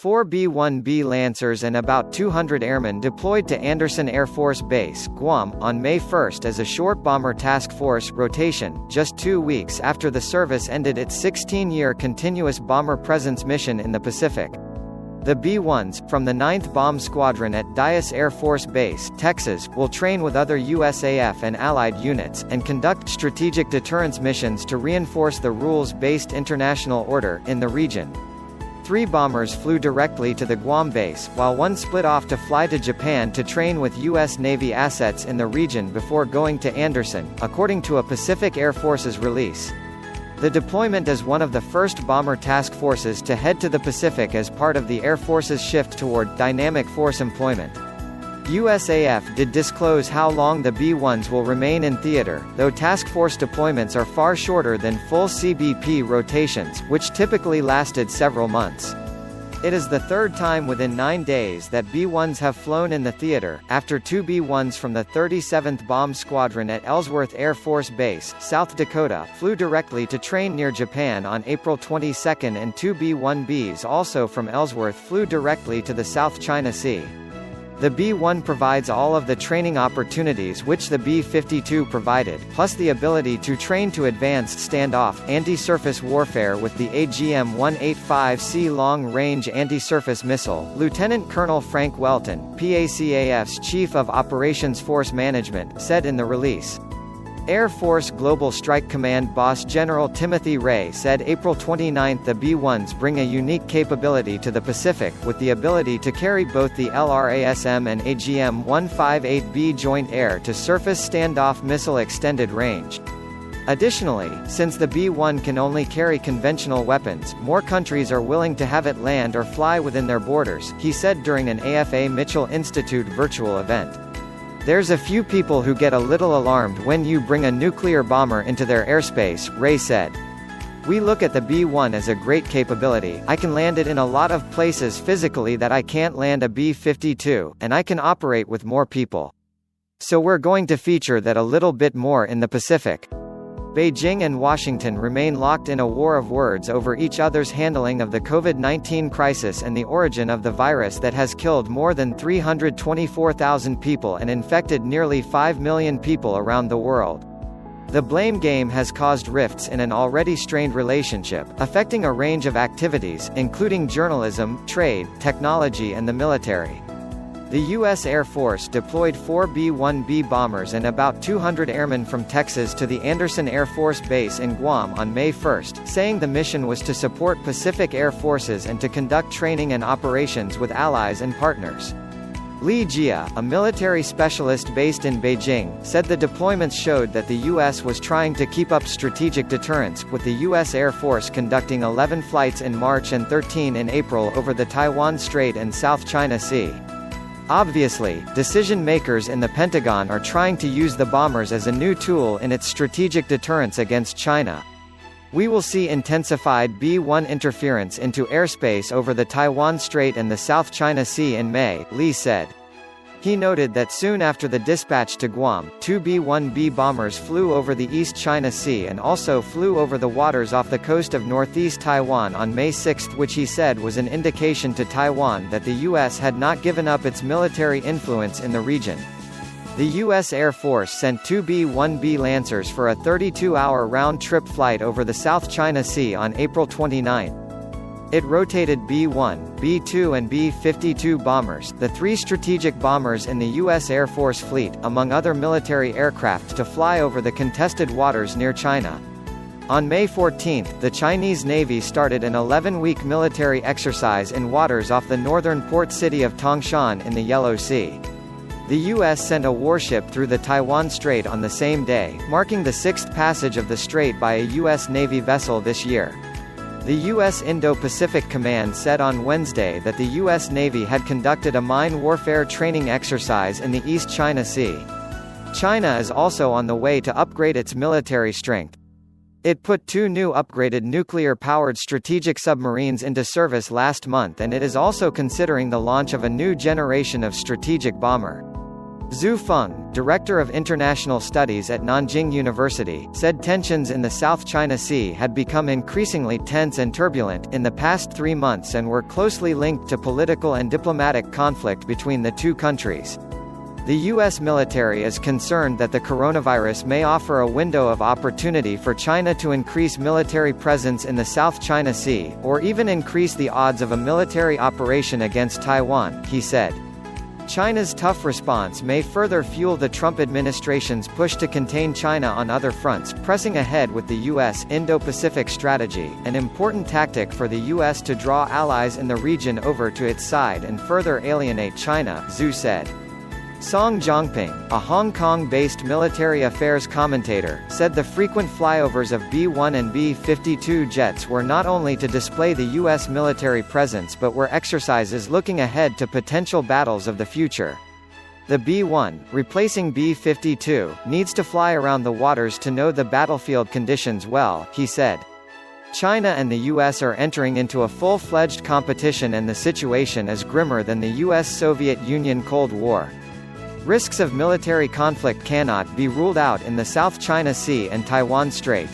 4 B-1B Lancers and about 200 airmen deployed to Andersen Air Force Base, Guam, on May 1 as a short bomber task force rotation, just 2 weeks after the service ended its 16-year continuous bomber presence mission in the Pacific. The B-1s, from the 9th Bomb Squadron at Dyess Air Force Base, Texas, will train with other USAF and Allied units, and conduct strategic deterrence missions to reinforce the rules-based international order in the region. 3 bombers flew directly to the Guam base, while one split off to fly to Japan to train with U.S. Navy assets in the region before going to Andersen, according to a Pacific Air Force's release. The deployment is one of the first bomber task forces to head to the Pacific as part of the Air Force's shift toward dynamic force employment. USAF did disclose how long the B-1s will remain in theater, though task force deployments are far shorter than full CBP rotations, which typically lasted several months. It is the third time within 9 days that B-1s have flown in the theater, after 2 B-1s from the 37th Bomb Squadron at Ellsworth Air Force Base, South Dakota, flew directly to train near Japan on April 22 and 2 B-1Bs also from Ellsworth flew directly to the South China Sea. The B-1 provides all of the training opportunities which the B-52 provided, plus the ability to train to advanced standoff, anti-surface warfare with the AGM-185C long-range anti-surface missile. Lieutenant Colonel Frank Welton, PACAF's Chief of Operations Force Management, said in the release. Air Force Global Strike Command Boss General Timothy Ray said April 29 the B-1s bring a unique capability to the Pacific, with the ability to carry both the LRASM and AGM-158B Joint Air-to-Surface Standoff Missile Extended Range. Additionally, since the B-1 can only carry conventional weapons, more countries are willing to have it land or fly within their borders, he said during an AFA Mitchell Institute virtual event. There's a few people who get a little alarmed when you bring a nuclear bomber into their airspace, Ray said. We look at the B-1 as a great capability. I can land it in a lot of places physically that I can't land a B-52, and I can operate with more people. So we're going to feature that a little bit more in the Pacific. Beijing and Washington remain locked in a war of words over each other's handling of the COVID-19 crisis and the origin of the virus that has killed more than 324,000 people and infected nearly 5 million people around the world. The blame game has caused rifts in an already strained relationship, affecting a range of activities, including journalism, trade, technology and the military. The U.S. Air Force deployed 4 B-1B bombers and about 200 airmen from Texas to the Andersen Air Force Base in Guam on May 1, saying the mission was to support Pacific Air Forces and to conduct training and operations with allies and partners. Li Jia, a military specialist based in Beijing, said the deployments showed that the U.S. was trying to keep up strategic deterrence, with the U.S. Air Force conducting 11 flights in March and 13 in April over the Taiwan Strait and South China Sea. Obviously, decision-makers in the Pentagon are trying to use the bombers as a new tool in its strategic deterrence against China. We will see intensified B-1 interference into airspace over the Taiwan Strait and the South China Sea in May, Li said. He noted that soon after the dispatch to Guam, 2 B-1B bombers flew over the East China Sea and also flew over the waters off the coast of northeast Taiwan on May 6, which he said was an indication to Taiwan that the U.S. had not given up its military influence in the region. The U.S. Air Force sent 2 B-1B Lancers for a 32-hour round-trip flight over the South China Sea on April 29. It rotated B-1, B-2 and B-52 bombers, the 3 strategic bombers in the U.S. Air Force fleet, among other military aircraft to fly over the contested waters near China. On May 14, the Chinese Navy started an 11-week military exercise in waters off the northern port city of Tangshan in the Yellow Sea. The U.S. sent a warship through the Taiwan Strait on the same day, marking the 6th passage of the strait by a U.S. Navy vessel this year. The U.S. Indo-Pacific Command said on Wednesday that the U.S. Navy had conducted a mine warfare training exercise in the East China Sea. China is also on the way to upgrade its military strength. It put 2 new upgraded nuclear-powered strategic submarines into service last month, and it is also considering the launch of a new generation of strategic bomber. Zhu Feng, director of international studies at Nanjing University, said tensions in the South China Sea had become increasingly tense and turbulent in the past 3 months and were closely linked to political and diplomatic conflict between the two countries. The U.S. military is concerned that the coronavirus may offer a window of opportunity for China to increase military presence in the South China Sea, or even increase the odds of a military operation against Taiwan, he said. China's tough response may further fuel the Trump administration's push to contain China on other fronts, pressing ahead with the U.S. Indo-Pacific strategy, an important tactic for the U.S. to draw allies in the region over to its side and further alienate China, Zhu said. Song Zhongping, a Hong Kong-based military affairs commentator, said the frequent flyovers of B-1 and B-52 jets were not only to display the U.S. military presence but were exercises looking ahead to potential battles of the future. The B-1, replacing B-52, needs to fly around the waters to know the battlefield conditions well, he said. China and the U.S. are entering into a full-fledged competition and the situation is grimmer than the U.S.-Soviet Union Cold War. Risks of military conflict cannot be ruled out in the South China Sea and Taiwan Strait.